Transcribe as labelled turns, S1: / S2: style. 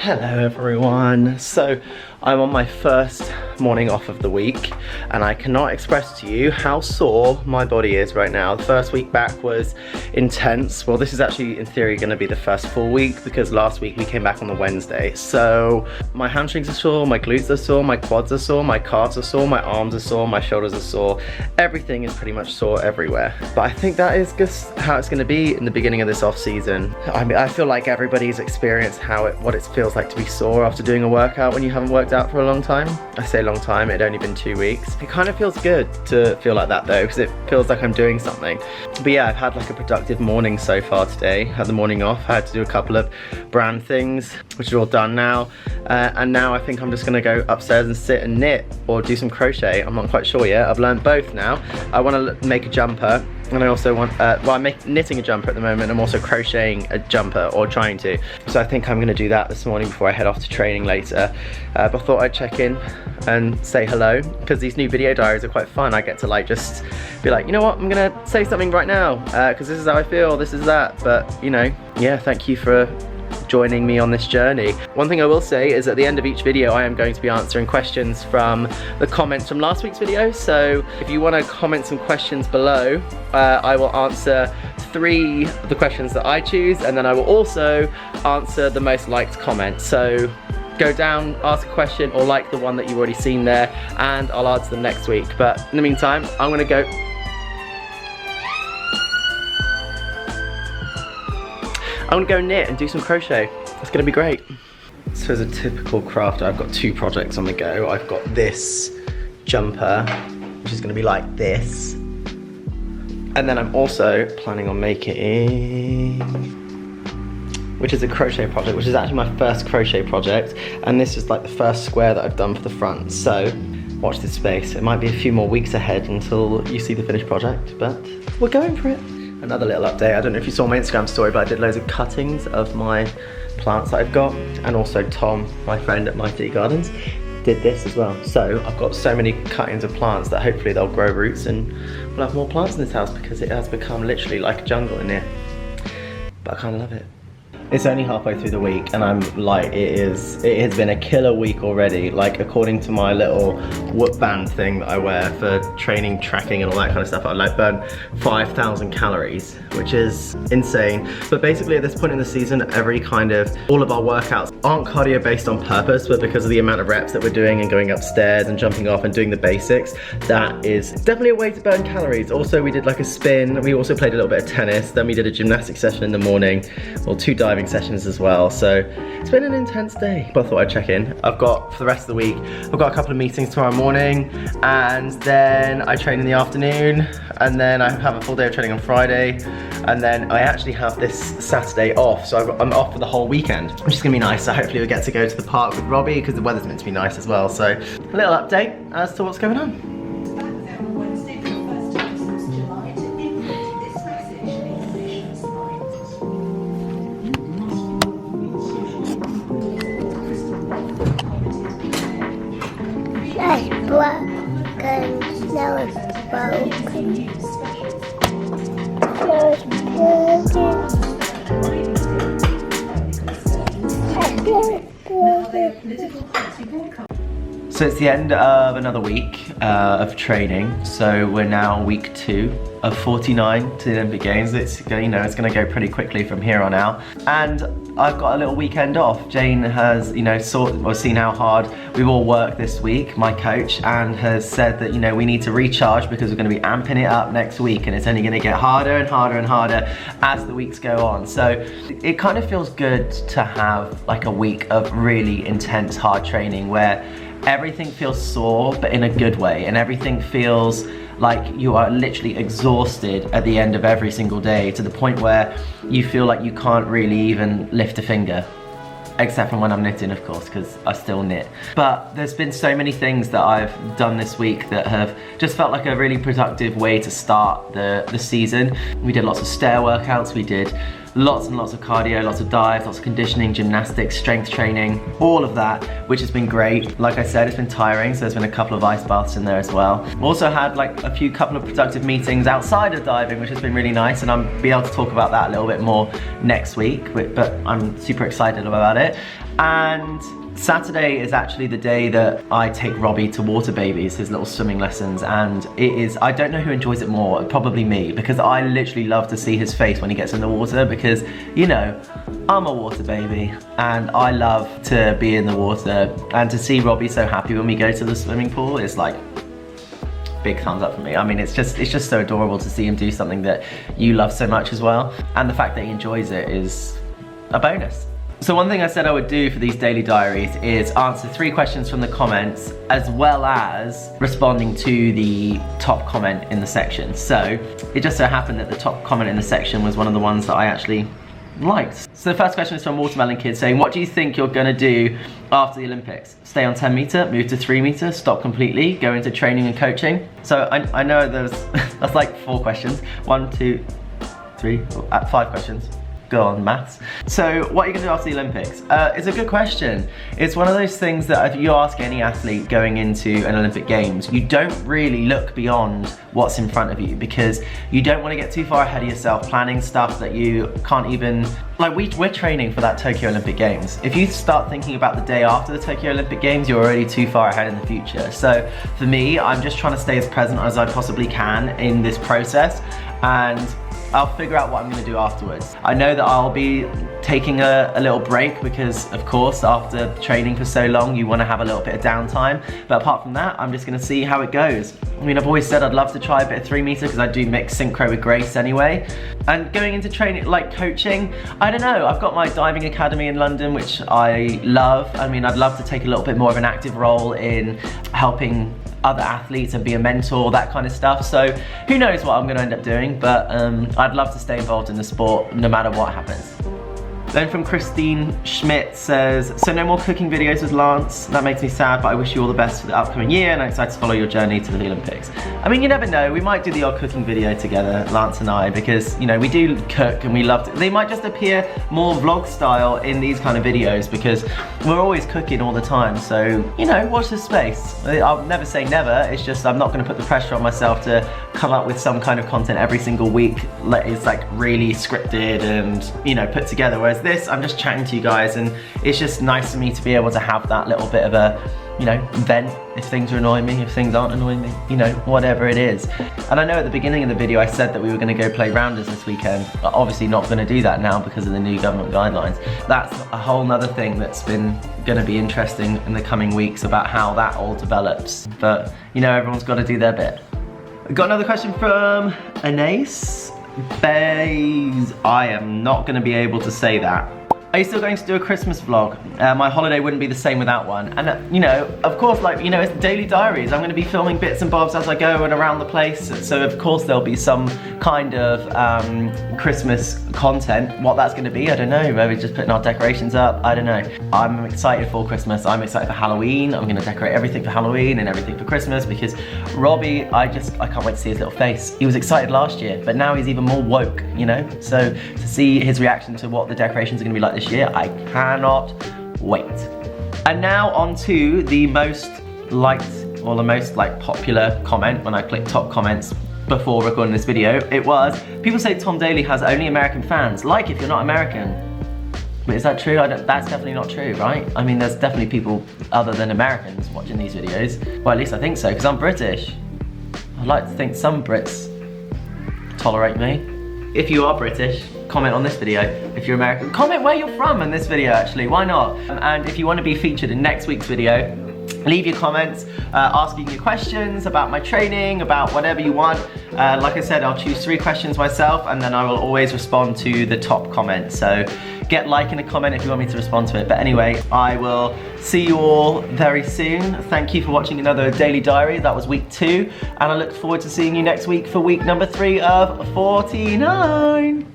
S1: Hello everyone. So I'm on my first morning off of the week and I cannot express to you how sore my body is right now. The first week back was intense. Well, this is actually in theory going to be the first full week because last week we came back on the Wednesday. So my hamstrings are sore, my glutes are sore, my quads are sore, my calves are sore, my arms are sore, my shoulders are sore. Everything is pretty much sore everywhere. But I think that is just how it's going to be in the beginning of this off season. I mean, I feel like everybody's experienced what it feels like to be sore after doing a workout when you haven't worked out for a long time. I say long time, it had only been 2 weeks. It kind of feels good to feel like that though, because it feels like I'm doing something. But yeah, I've had like a productive morning so far today. Had the morning off, I had to do a couple of brand things, which are all done now. And now I think I'm just gonna go upstairs and sit and knit or do some crochet. I'm not quite sure yet. I've learned both now. I want to make a jumper. And I also want, well, I'm knitting a jumper at the moment. I'm also crocheting a jumper, or trying to. So I think I'm gonna do that this morning before I head off to training later. But I thought I'd check in and say hello, because these new video diaries are quite fun. I get to like just be like, you know what, I'm gonna say something right now, because this is how I feel, this is that. But you know, yeah, thank you for joining me on this journey. One thing I will say is at the end of each video I am going to be answering questions from the comments from last week's video. So if you want to comment some questions below, I will answer 3 of the questions that I choose, and then I will also answer the most liked comment. So go down, ask a question, or like the one that you've already seen there, and I'll answer them next week. But in the meantime, I'm gonna go knit and do some crochet. It's gonna be great. So as a typical crafter, I've got 2 projects on the go. I've got this jumper, which is gonna be like this. And then I'm also planning on making, which is a crochet project, which is actually my first crochet project. And this is like the first square that I've done for the front. So watch this space. It might be a few more weeks ahead until you see the finished project, but we're going for it. Another little update, I don't know if you saw my Instagram story, but I did loads of cuttings of my plants that I've got, and also Tom, my friend at Mighty Gardens, did this as well. So I've got so many cuttings of plants that hopefully they'll grow roots and we'll have more plants in this house, because it has become literally like a jungle in here. But I kind of love it. It's only halfway through the week and I'm like, it has been a killer week already. Like, according to my little whoop band thing that I wear for training, tracking and all that kind of stuff, I like burn 5,000 calories, which is insane. But basically at this point in the season, all of our workouts aren't cardio based on purpose, but because of the amount of reps that we're doing and going upstairs and jumping off and doing the basics, that is definitely a way to burn calories. Also, we did like a spin, we also played a little bit of tennis, then we did a gymnastic session in the morning, or 2 diving sessions as well. So it's been an intense day, but I thought I'd check in. I've got, for the rest of the week, I've got a couple of meetings tomorrow morning, and then I train in the afternoon, and then I have a full day of training on Friday, and then I actually have this Saturday off, so I'm off for the whole weekend, which is gonna be nice. So hopefully we get to go to the park with Robbie, because the weather's meant to be nice as well. So a little update as to what's going on.
S2: Now it's broken.
S1: So it's the end of another week of training. So we're now week 2 of 49 to the Olympic Games. It's, you know, it's going to go pretty quickly from here on out. And I've got a little weekend off. Jane has, you know, seen how hard we've all worked this week, my coach, and has said that, you know, we need to recharge because we're going to be amping it up next week, and it's only going to get harder and harder and harder as the weeks go on. So it kind of feels good to have like a week of really intense, hard training where everything feels sore, but in a good way, and everything feels like you are literally exhausted at the end of every single day, to the point where you feel like you can't really even lift a finger. Except from when I'm knitting, of course, because I still knit. But there's been so many things that I've done this week that have just felt like a really productive way to start the season. We did lots of stair workouts, we did lots and lots of cardio, lots of dives, lots of conditioning, gymnastics, strength training, all of that, which has been great. Like I said, it's been tiring, so there's been a couple of ice baths in there as well. Also had like a couple of productive meetings outside of diving, which has been really nice, and I'll be able to talk about that a little bit more next week, but I'm super excited about it. And Saturday is actually the day that I take Robbie to water babies, his little swimming lessons, and it is, I don't know who enjoys it more, probably me, because I literally love to see his face when he gets in the water, because, you know, I'm a water baby and I love to be in the water, and to see Robbie so happy when we go to the swimming pool is like big thumbs up for me. I mean, it's just so adorable to see him do something that you love so much as well, and the fact that he enjoys it is a bonus. So one thing I said I would do for these daily diaries is answer 3 questions from the comments, as well as responding to the top comment in the section. So it just so happened that the top comment in the section was one of the ones that I actually liked. So the first question is from Watermelon Kid saying, what do you think you're gonna do after the Olympics? Stay on 10 meter, move to 3 meter, stop completely, go into training and coaching? So I know that's like 4 questions. 1, 2, 3, 5 questions. Go on, maths. So what are you gonna do after the Olympics? It's a good question. It's one of those things that if you ask any athlete going into an Olympic Games, you don't really look beyond what's in front of you, because you don't want to get too far ahead of yourself planning stuff that you can't even, like we're training for that Tokyo Olympic Games. If you start thinking about the day after the Tokyo Olympic Games, you're already too far ahead in the future. So for me, I'm just trying to stay as present as I possibly can in this process, and I'll figure out what I'm gonna do afterwards. I know that I'll be taking a little break because, of course, after training for so long, you wanna have a little bit of downtime. But apart from that, I'm just gonna see how it goes. I mean, I've always said I'd love to try a bit of 3 meter because I do mix synchro with Grace anyway. And going into training, like coaching, I don't know, I've got my diving academy in London, which I love. I mean, I'd love to take a little bit more of an active role in helping other athletes and be a mentor, that kind of stuff. So who knows what I'm gonna end up doing, but I'd love to stay involved in the sport no matter what happens. Then from Christine Schmidt says, so no more cooking videos with Lance. That makes me sad, but I wish you all the best for the upcoming year and I'm excited to follow your journey to the Olympics. I mean, you never know, we might do the odd cooking video together, Lance and I, because, you know, we do cook and we love to. They might just appear more vlog style in these kind of videos because we're always cooking all the time. So, you know, watch this space. I'll never say never, it's just I'm not gonna put the pressure on myself to come up with some kind of content every single week that is like really scripted and, you know, put together. Whereas this, I'm just chatting to you guys and it's just nice for me to be able to have that little bit of a, you know, vent if things are annoying me, if things aren't annoying me, you know, whatever it is. And I know at the beginning of the video I said that we were gonna go play rounders this weekend, but obviously not gonna do that now because of the new government guidelines. That's a whole nother thing that's gonna be interesting in the coming weeks about how that all develops. But, you know, everyone's gotta do their bit. Got another question from Anais. Bays, I am not gonna be able to say that. Are you still going to do a Christmas vlog? My holiday wouldn't be the same without one. And you know, of course, like, you know, it's daily diaries. I'm gonna be filming bits and bobs as I go and around the place. So of course there'll be some kind of Christmas content. What that's gonna be, I don't know. Maybe just putting our decorations up, I don't know. I'm excited for Christmas. I'm excited for Halloween. I'm gonna decorate everything for Halloween and everything for Christmas because Robbie, I can't wait to see his little face. He was excited last year, but now he's even more woke, you know? So to see his reaction to what the decorations are gonna be like this year, I cannot wait. And now on to the most liked or the most like popular comment when I clicked top comments before recording this video. It was, people say Tom Daley has only American fans. Like if you're not American. But is that true? That's definitely not true, right? I mean, there's definitely people other than Americans watching these videos. Well, at least I think so, because I'm British. I'd like to think some Brits tolerate me. If you are British, comment on this video. If you're American, comment where you're from in this video actually, why not? And if you want to be featured in next week's video, leave your comments, asking your questions about my training, about whatever you want. Like I said, I'll choose 3 questions myself and then I will always respond to the top comment. So get like in a comment if you want me to respond to it. But anyway, I will see you all very soon. Thank you for watching another Daily Diary. That was week 2. And I look forward to seeing you next week for week number 3 of 49.